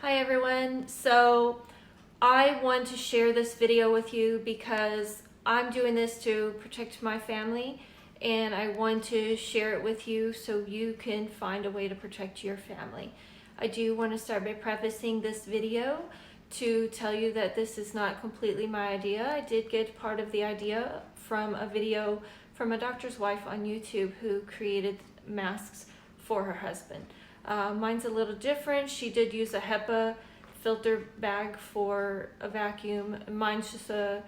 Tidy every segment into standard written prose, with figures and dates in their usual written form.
Hi everyone. So I want to share this video with you because I'm doing this to protect my family, and I want to share it with you so you can find a way to protect your family. I do want to start by prefacing this video to tell you that this is not completely my idea. I did get part of the idea from a video from a doctor's wife on YouTube who created masks for her husband. Mine's a little different. She did use a HEPA filter bag for a vacuum. Mine's just a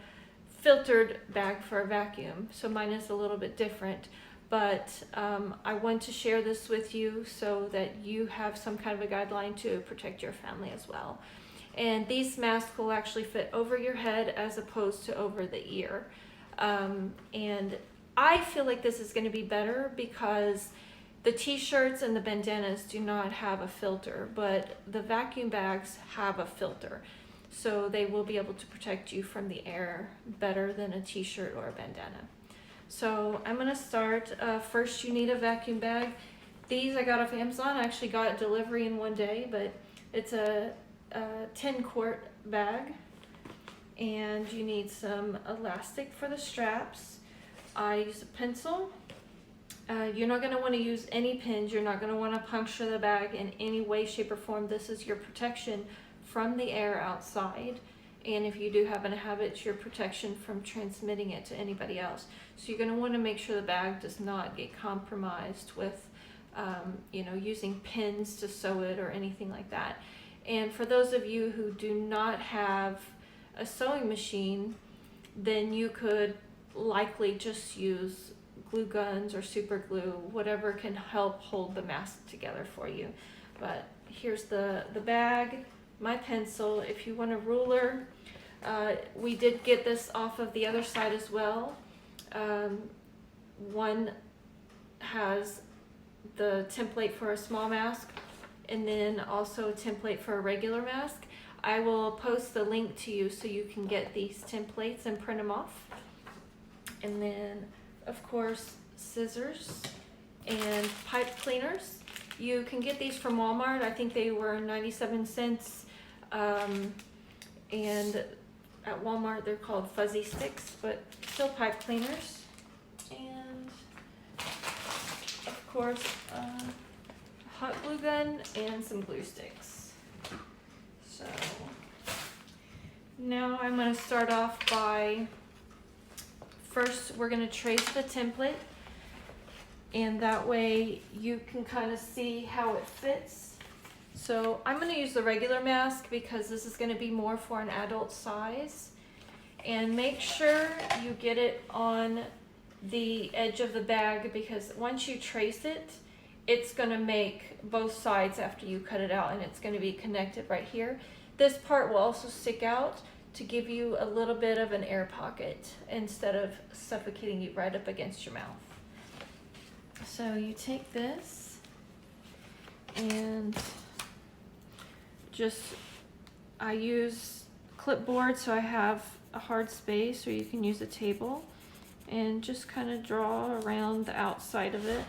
filtered bag for a vacuum. So mine is a little bit different. But I want to share this with you so that you have some kind of a guideline to protect your family as well. And these masks will actually fit over your head as opposed to over the ear. And I feel like this is going to be better because the t-shirts and the bandanas do not have a filter, but the vacuum bags have a filter. So they will be able to protect you from the air better than a t-shirt or a bandana. So I'm going to start. First, you need a vacuum bag. These I got off Amazon. I actually got delivery in one day, but it's a 10-quart bag. And you need some elastic for the straps. I use a pencil. You're not going to want to use any pins. You're not going to want to puncture the bag in any way, shape, or form. This is your protection from the air outside. And if you do happen to have it, it's your protection from transmitting it to anybody else. So you're going to want to make sure the bag does not get compromised with, using pins to sew it or anything like that. And for those of you who do not have a sewing machine, then you could likely just use glue guns or super glue, whatever can help hold the mask together for you. But here's the bag, my pencil. If you want a ruler, we did get this off of the other side as well. One has the template for a small mask and then also a template for a regular mask. I will post the link to you so you can get these templates and print them off. And then of course, scissors and pipe cleaners. You can get these from Walmart. I think they were 97 cents. And at Walmart, they're called fuzzy sticks, but still pipe cleaners. And of course, a hot glue gun and some glue sticks. So now I'm going to start off by first, we're going to trace the template, and that way you can kind of see how it fits. So I'm going to use the regular mask because this is going to be more for an adult size. And make sure you get it on the edge of the bag, because once you trace it, it's going to make both sides after you cut it out, and it's going to be connected right here. This part will also stick out to give you a little bit of an air pocket instead of suffocating you right up against your mouth. So you take this and I use clipboard so I have a hard space, or you can use a table, and just kind of draw around the outside of it.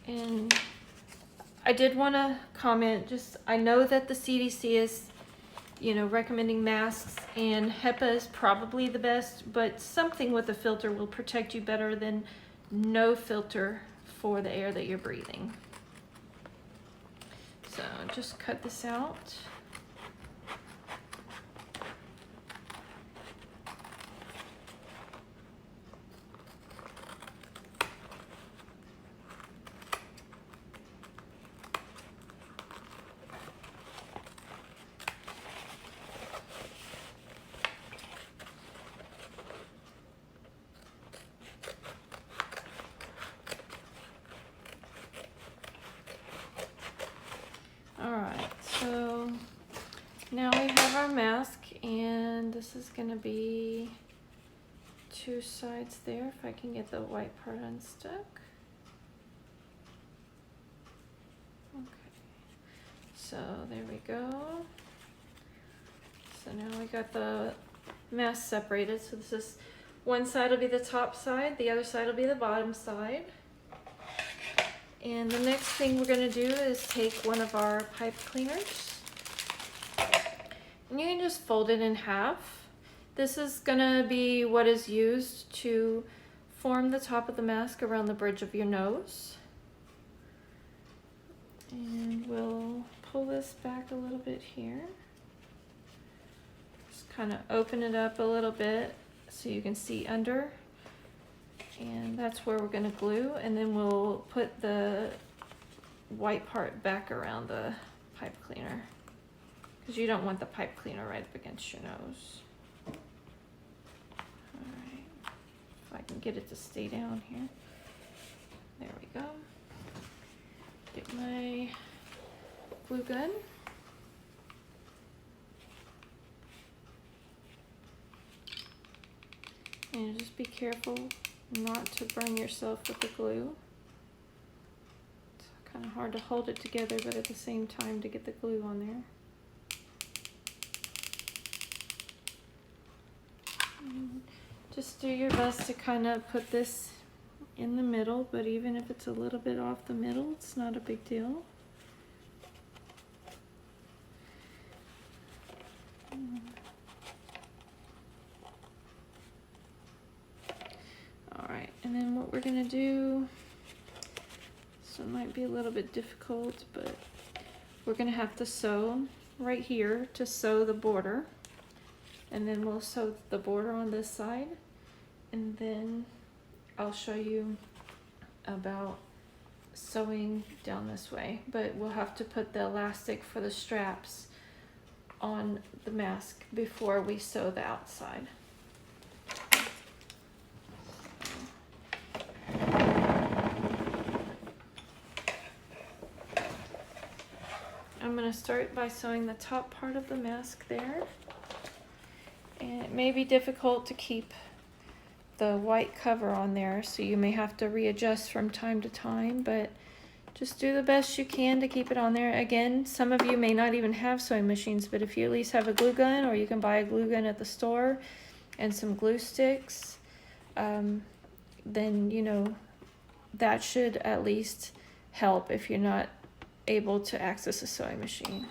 And I did want to comment, I know that the CDC is, recommending masks, and HEPA is probably the best, but something with a filter will protect you better than no filter for the air that you're breathing. So just cut this out. Alright, so now we have our mask, and this is going to be two sides there, if I can get the white part unstuck. So there we go. So now we got the mask separated. So this is, one side will be the top side, the other side will be the bottom side. And the next thing we're gonna do is take one of our pipe cleaners. And you can just fold it in half. This is gonna be what is used to form the top of the mask around the bridge of your nose. And we'll pull this back a little bit here. Just kind of open it up a little bit so you can see under. And that's where we're going to glue, and then we'll put the white part back around the pipe cleaner, because you don't want the pipe cleaner right up against your nose. Alright, if I can get it to stay down here. There we go. Get my glue gun. And just be careful not to burn yourself with the glue. It's kind of hard to hold it together, but at the same time to get the glue on there. And just do your best to kind of put this in the middle, but even if it's a little bit off the middle, it's not a big deal. Alright, and then what we're gonna do, so it might be a little bit difficult, but we're gonna have to sew right here to sew the border, and then we'll sew the border on this side, and then I'll show you about sewing down this way, but we'll have to put the elastic for the straps on the mask before we sew the outside. I'm going to start by sewing the top part of the mask there, and it may be difficult to keep the white cover on there, so you may have to readjust from time to time, but just do the best you can to keep it on there. Again, some of you may not even have sewing machines, but if you at least have a glue gun, or you can buy a glue gun at the store and some glue sticks, then you know that should at least help if you're not able to access a sewing machine.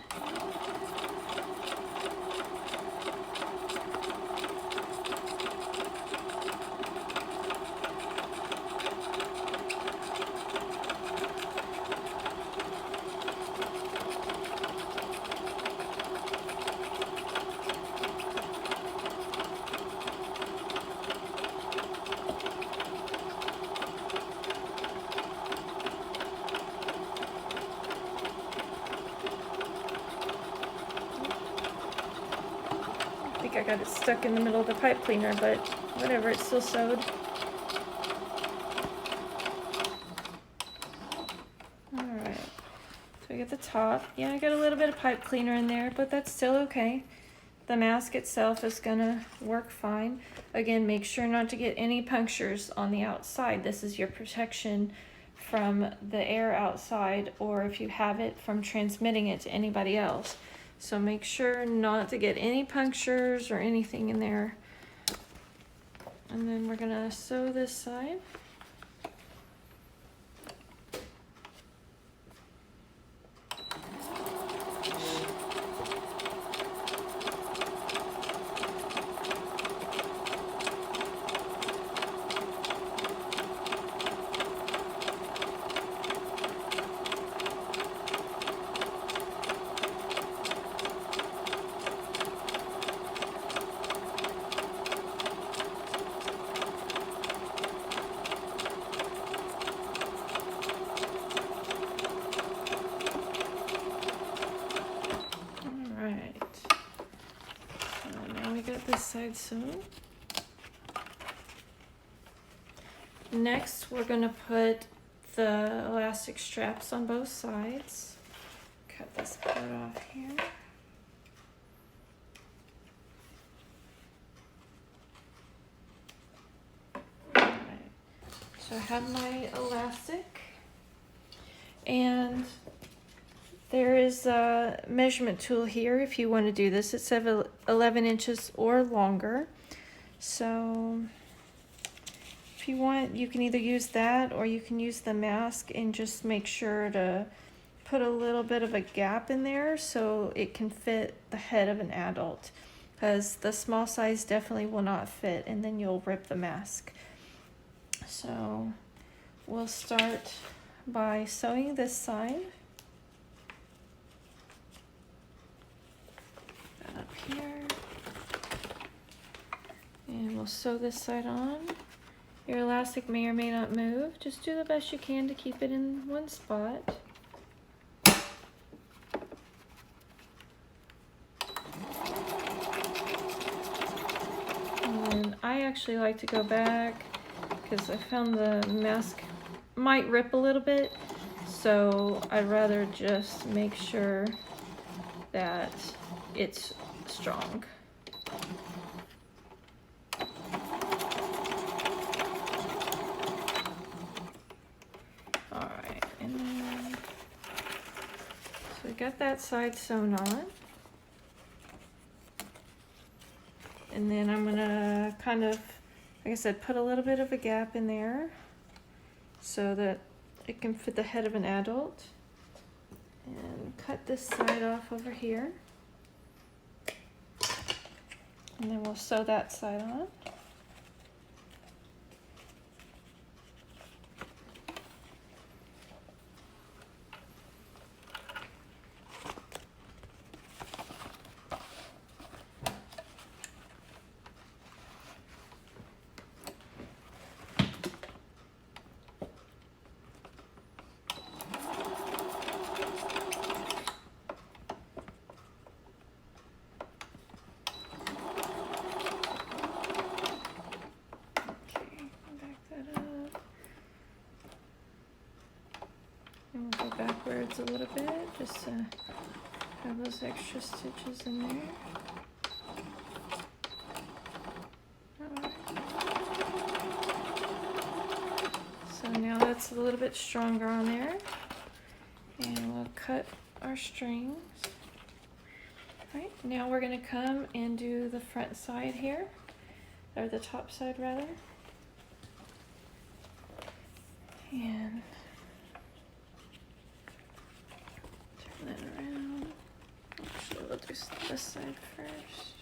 I got it stuck in the middle of the pipe cleaner, but whatever, it's still sewed. Alright, so I get the top. Yeah, I got a little bit of pipe cleaner in there, but that's still okay. The mask itself is gonna work fine. Again, make sure not to get any punctures on the outside. This is your protection from the air outside, or if you have it, from transmitting it to anybody else. So make sure not to get any punctures or anything in there. And then we're gonna sew this side. This side sewn. Next, we're going to put the elastic straps on both sides. Cut this part off here. Alright, so I have my elastic, and There is a measurement tool here if you want to do this. It's 11 inches or longer. So if you want, you can either use that or you can use the mask and just make sure to put a little bit of a gap in there so it can fit the head of an adult, because the small size definitely will not fit and then you'll rip the mask. So we'll start by sewing this side. That up here. And we'll sew this side on. Your elastic may or may not move. Just do the best you can to keep it in one spot. And I actually like to go back because I found the mask might rip a little bit, so I'd rather just make sure that it's strong. Alright, and then so we got that side sewn on. And then I'm gonna kind of, like I said, put a little bit of a gap in there so that it can fit the head of an adult. And cut this side off over here. And then we'll sew that side on. And we'll go backwards a little bit, just to have those extra stitches in there. Alright. So now that's a little bit stronger on there. And we'll cut our strings. Alright, now we're going to come and do the front side here, or the top side rather. And turn that around. Actually, we'll do this side first.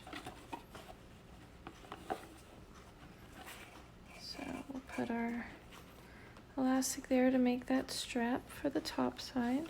So we'll put our elastic there to make that strap for the top side.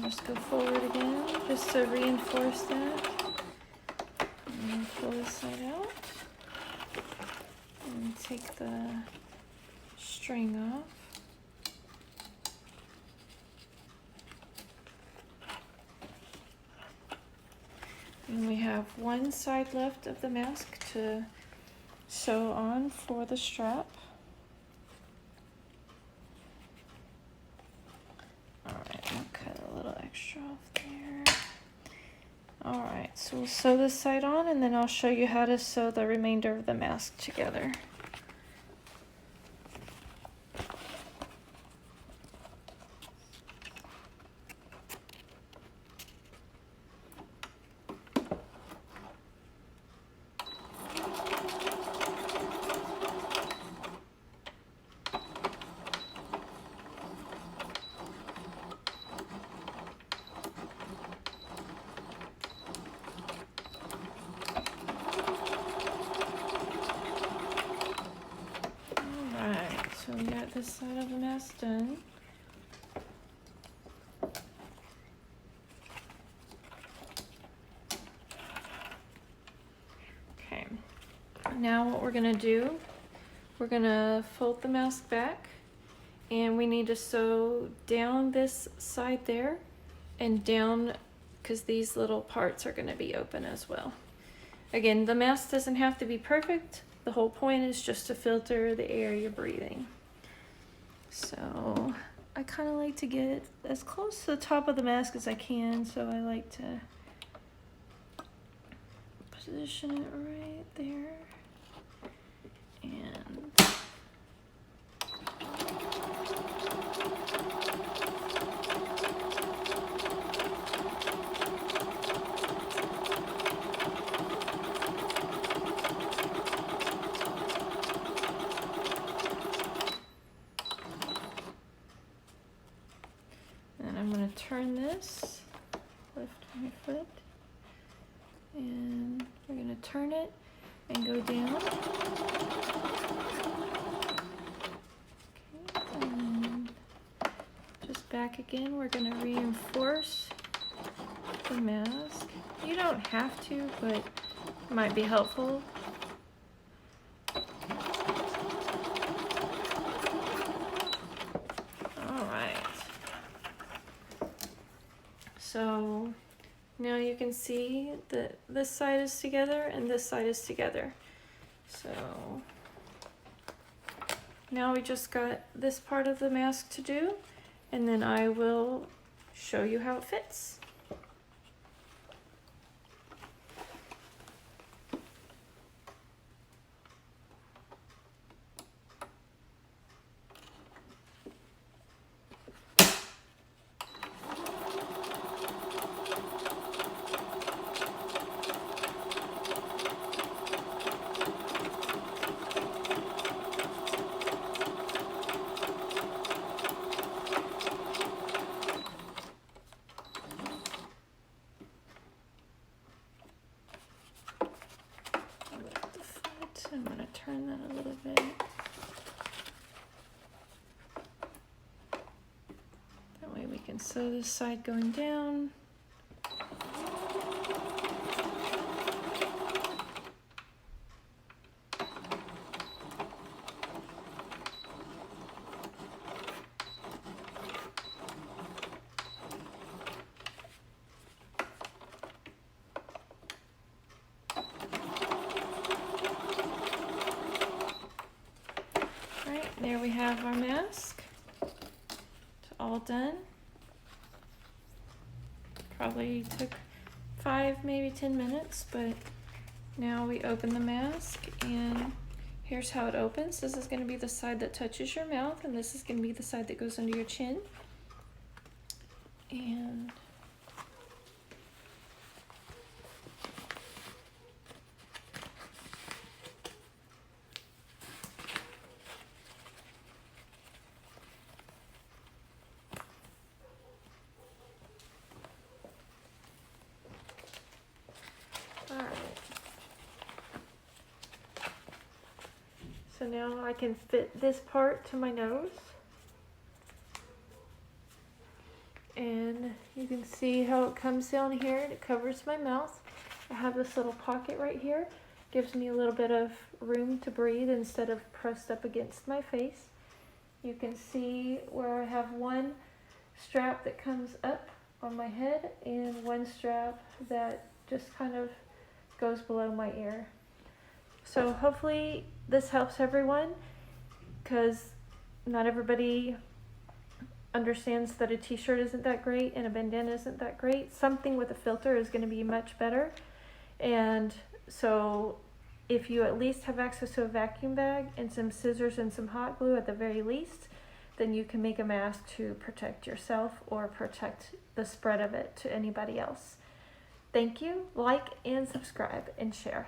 Just go forward again, just to reinforce that. And pull this side out. And take the string off. And we have one side left of the mask to sew on for the strap. Extra off there. Alright, so we'll sew this side on and then I'll show you how to sew the remainder of the mask together. So we got this side of the mask done. Okay, now what we're gonna do, we're gonna fold the mask back And we need to sew down this side there and down, because these little parts are going to be open as well. Again, the mask doesn't have to be perfect. The whole point is just to filter the air you're breathing. So I kind of like to get as close to the top of the mask as I can, so I like to position it right there. And I'm going to turn this, lift my foot, and we're going to turn it and go down. Okay, and just back again, we're going to reinforce the mask. You don't have to, but it might be helpful. So now you can see that this side is together and this side is together. So now we just got this part of the mask to do, and then I will show you how it fits. I'm going to turn that a little bit. That way we can sew this side going down. There we have our mask. It's all done. Probably took 5, maybe 10 minutes, but now we open the mask and here's how it opens. This is going to be the side that touches your mouth, and this is going to be the side that goes under your chin. And alright, so now I can fit this part to my nose, and you can see how it comes down here and it covers my mouth. I have this little pocket right here, gives me a little bit of room to breathe instead of pressed up against my face. You can see where I have one strap that comes up on my head and one strap that just kind of goes below my ear. So hopefully this helps everyone, because not everybody understands that a t-shirt isn't that great and a bandana isn't that great. Something with a filter is going to be much better. And so if you at least have access to a vacuum bag and some scissors and some hot glue at the very least, then you can make a mask to protect yourself or protect the spread of it to anybody else. Thank you. Like and subscribe and share.